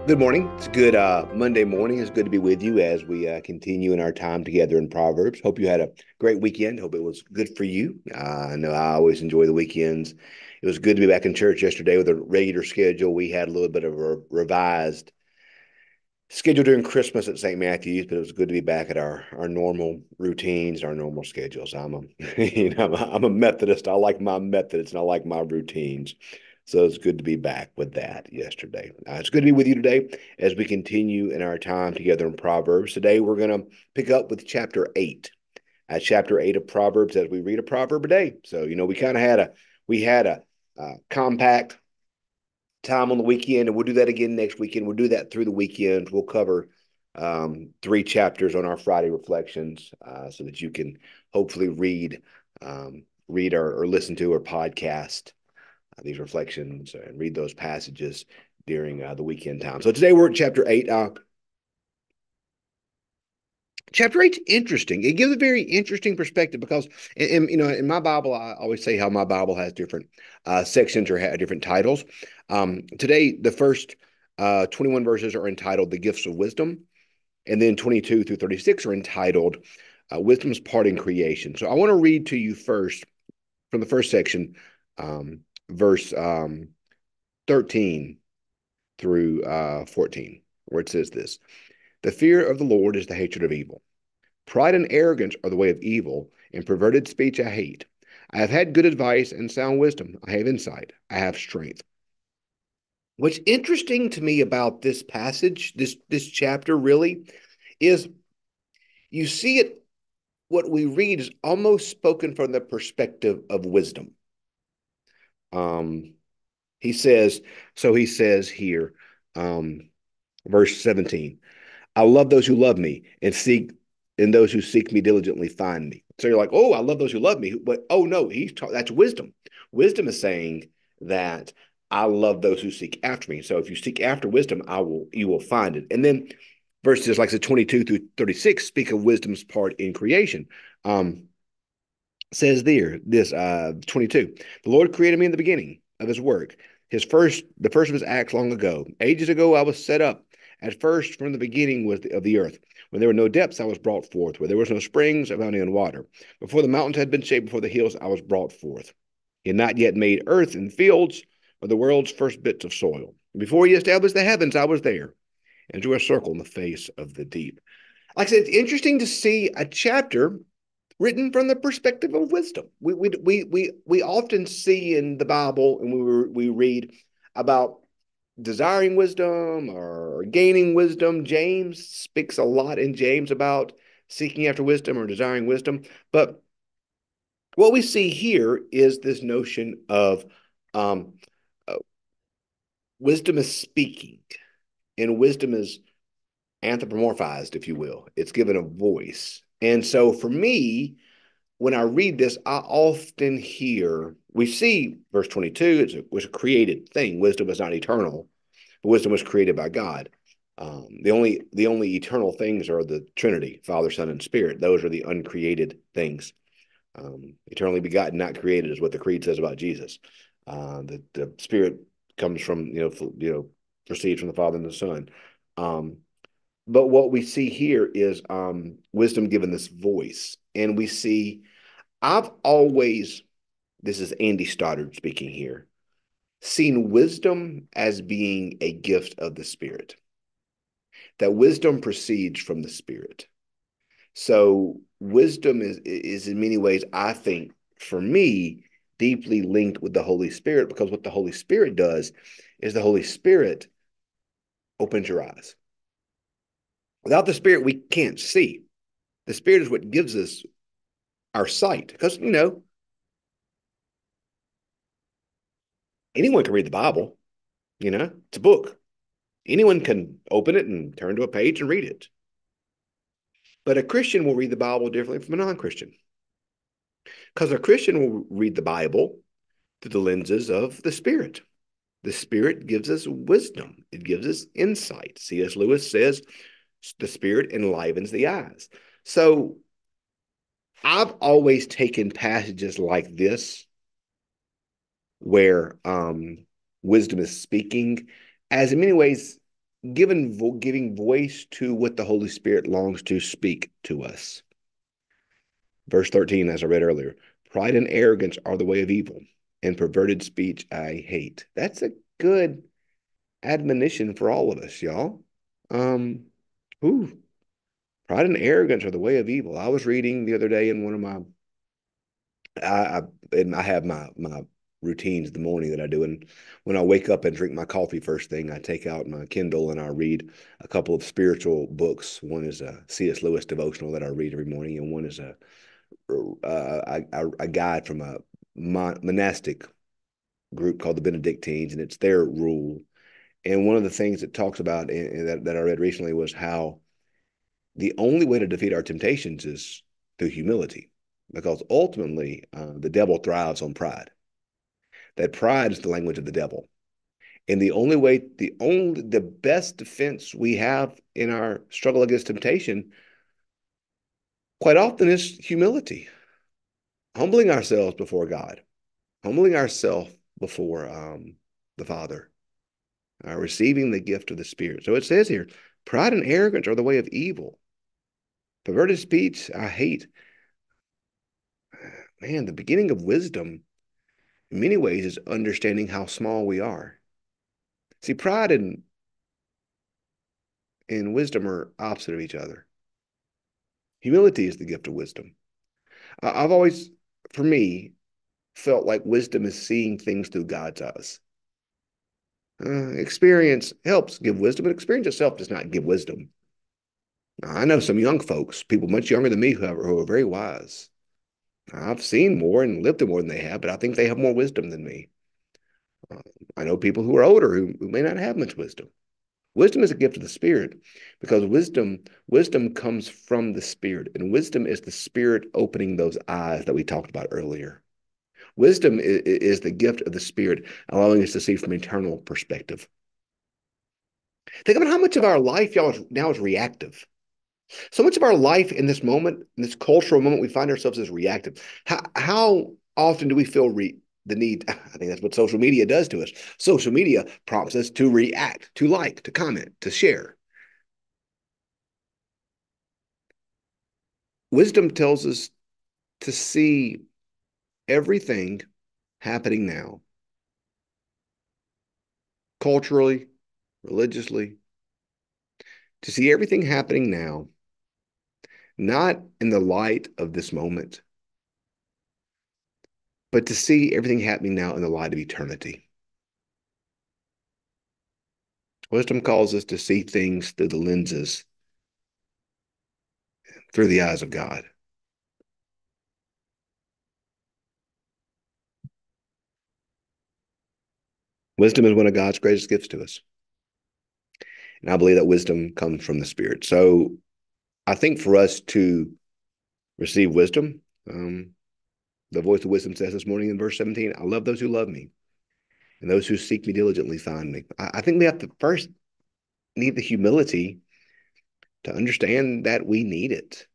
Good morning. It's a good Monday morning. It's good to be with you as we continue in our time together in Proverbs. Hope you had a great weekend. Hope it was good for you. I know I always enjoy the weekends. It was good to be back in church yesterday with a regular schedule. We had a little bit of a revised schedule during Christmas at St. Matthew's, but it was good to be back at our normal routines, our normal schedules. I'm a Methodist. I like my methods and I like my routines. So it's good to be back with that yesterday. It's good to be with you today as we continue in our time together in Proverbs. Today we're going to pick up with chapter 8. Chapter 8 of Proverbs as we read a proverb a day. So, we kind of had a compact time on the weekend, and we'll do that again next weekend. We'll do that through the weekend. We'll cover 3 chapters on our Friday reflections, so that you can hopefully read or listen to or podcast these reflections and read those passages during the weekend time. So today we're at chapter 8. Chapter 8's interesting. It gives a very interesting perspective because, in my Bible, I always say how my Bible has different sections or different titles. Today, the first 21 verses are entitled The Gifts of Wisdom, and then 22 through 36 are entitled Wisdom's Part in Creation. So I want to read to you first from the first section, verse 13 through 14, where it says this: The fear of the Lord is the hatred of evil. Pride and arrogance are the way of evil, and perverted speech I hate. I have had good advice and sound wisdom. I have insight. I have strength. What's interesting to me about this passage, this chapter really, is you see it, what we read is almost spoken from the perspective of wisdom. Um, he says, he says here, verse 17, I love those who love me and those who seek me diligently find me. So you're like, oh, I love those who love me. But oh no, that's wisdom. Wisdom is saying that I love those who seek after me. So if you seek after wisdom, you will find it. And then verses like the 22 through 36 speak of wisdom's part in creation. Says there, this 22, the Lord created me in the beginning of his work, the first of his acts long ago. Ages ago I was set up. At first, from the beginning of the earth. When there were no depths, I was brought forth. Where there was no springs, I found in water. Before the mountains had been shaped, before the hills, I was brought forth. He had not yet made earth and fields, or the world's first bits of soil. Before he established the heavens, I was there, and drew a circle in the face of the deep. Like I said, it's interesting to see a chapter written from the perspective of wisdom. We often see in the Bible, and we read about desiring wisdom or gaining wisdom. James speaks a lot in James about seeking after wisdom or desiring wisdom. But what we see here is this notion of um, uh, wisdom is speaking, and wisdom is anthropomorphized, if you will. It's given a voice. And so for me, when I read this, I often hear, we see verse 22, it was a created thing. Wisdom is not eternal, but wisdom was created by God. The only eternal things are the Trinity, Father, Son, and Spirit. Those are the uncreated things. Eternally begotten, not created, is what the creed says about Jesus. The Spirit comes from proceeds from the Father and the Son. Um, but what we see here is wisdom given this voice, and we see. I've always, this is Andy Stoddard speaking here, seen wisdom as being a gift of the Spirit. That wisdom proceeds from the Spirit. So wisdom is in many ways, I think, for me, deeply linked with the Holy Spirit, because what the Holy Spirit does is the Holy Spirit opens your eyes. Without the Spirit, we can't see. The Spirit is what gives us our sight. Because, anyone can read the Bible, it's a book. Anyone can open it and turn to a page and read it. But a Christian will read the Bible differently from a non-Christian. Because a Christian will read the Bible through the lenses of the Spirit. The Spirit gives us wisdom. It gives us insight. C.S. Lewis says the Spirit enlivens the eyes. So I've always taken passages like this where wisdom is speaking as in many ways giving voice to what the Holy Spirit longs to speak to us. Verse 13, as I read earlier, pride and arrogance are the way of evil, and perverted speech I hate. That's a good admonition for all of us, y'all. Um, ooh, pride and arrogance are the way of evil. I was reading the other day in one of my, I, I, and I have my routines in the morning that I do, and when I wake up and drink my coffee first thing, I take out my Kindle and I read a couple of spiritual books. One is a C.S. Lewis devotional that I read every morning, and one is a guide from a monastic group called the Benedictines, and it's their rule. And one of the things it talks about that I read recently was how the only way to defeat our temptations is through humility, because ultimately the devil thrives on pride. That pride is the language of the devil. And the best defense we have in our struggle against temptation quite often is humility, humbling ourselves before God, humbling ourselves before the Father, receiving the gift of the Spirit. So it says here, pride and arrogance are the way of evil. Perverted speech I hate. Man, the beginning of wisdom, in many ways, is understanding how small we are. See, pride and wisdom are opposite of each other. Humility is the gift of wisdom. I've always, for me, felt like wisdom is seeing things through God's eyes. Experience helps give wisdom, but experience itself does not give wisdom. Now, I know some young folks, people much younger than me, who are very wise. I've seen more and lived through more than they have, but I think they have more wisdom than me. Uh, I know people who are older who may not have much wisdom. Wisdom is a gift of the Spirit because wisdom comes from the Spirit, and wisdom is the Spirit opening those eyes that we talked about earlier. Wisdom is the gift of the Spirit, allowing us to see from an eternal perspective. Think about how much of our life, y'all, now is reactive. So much of our life in this moment, in this cultural moment, we find ourselves as reactive. How often do we feel the need? I think that's what social media does to us. Social media prompts us to react, to like, to comment, to share. Wisdom tells us to see everything happening now, culturally, religiously, to see everything happening now, not in the light of this moment, but to see everything happening now in the light of eternity. Wisdom calls us to see things through the lenses, through the eyes of God. Wisdom is one of God's greatest gifts to us. And I believe that wisdom comes from the Spirit. So I think for us to receive wisdom, the voice of wisdom says this morning in verse 17, I love those who love me, and those who seek me diligently find me. I think we have to first need the humility to understand that we need it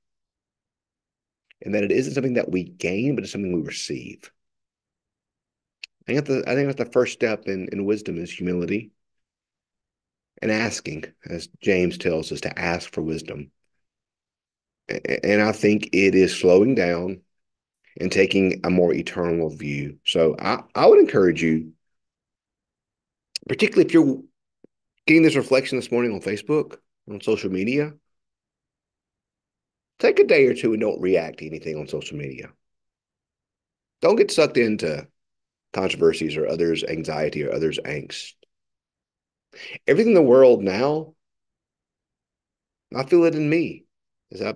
and that it isn't something that we gain, but it's something we receive. I think that's the first step in wisdom is humility and asking, as James tells us to ask for wisdom. And I think it is slowing down and taking a more eternal view. So I would encourage you, particularly if you're getting this reflection this morning on Facebook, on social media, take a day or two and don't react to anything on social media. Don't get sucked into controversies or others' anxiety or others' angst. Everything in the world now, I feel it in me as I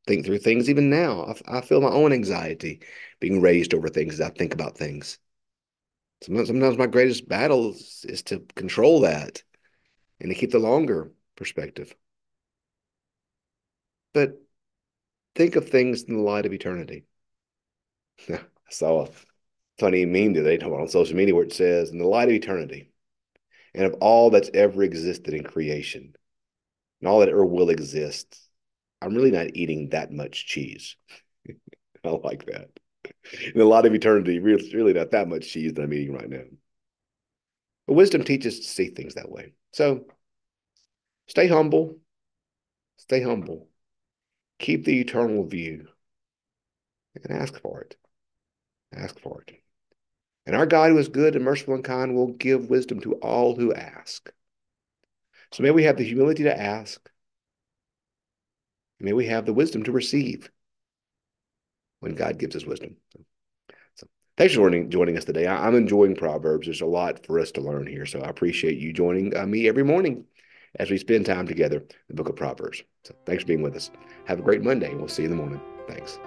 think through things. Even now, I feel my own anxiety being raised over things as I think about things. Sometimes my greatest battle is to control that and to keep the longer perspective. But think of things in the light of eternity. I saw a funny meme today on social media where it says, in the light of eternity and of all that's ever existed in creation and all that ever will exist, I'm really not eating that much cheese. I like that. In a lot of eternity, really not that much cheese that I'm eating right now. But wisdom teaches us to see things that way. So Stay humble. Stay humble. Keep the eternal view and ask for it. Ask for it. And our God, who is good and merciful and kind, will give wisdom to all who ask. So may we have the humility to ask. And may we have the wisdom to receive when God gives us wisdom. So thanks for joining us today. I'm enjoying Proverbs. There's a lot for us to learn here. So I appreciate you joining me every morning as we spend time together in the book of Proverbs. So thanks for being with us. Have a great Monday, and we'll see you in the morning. Thanks.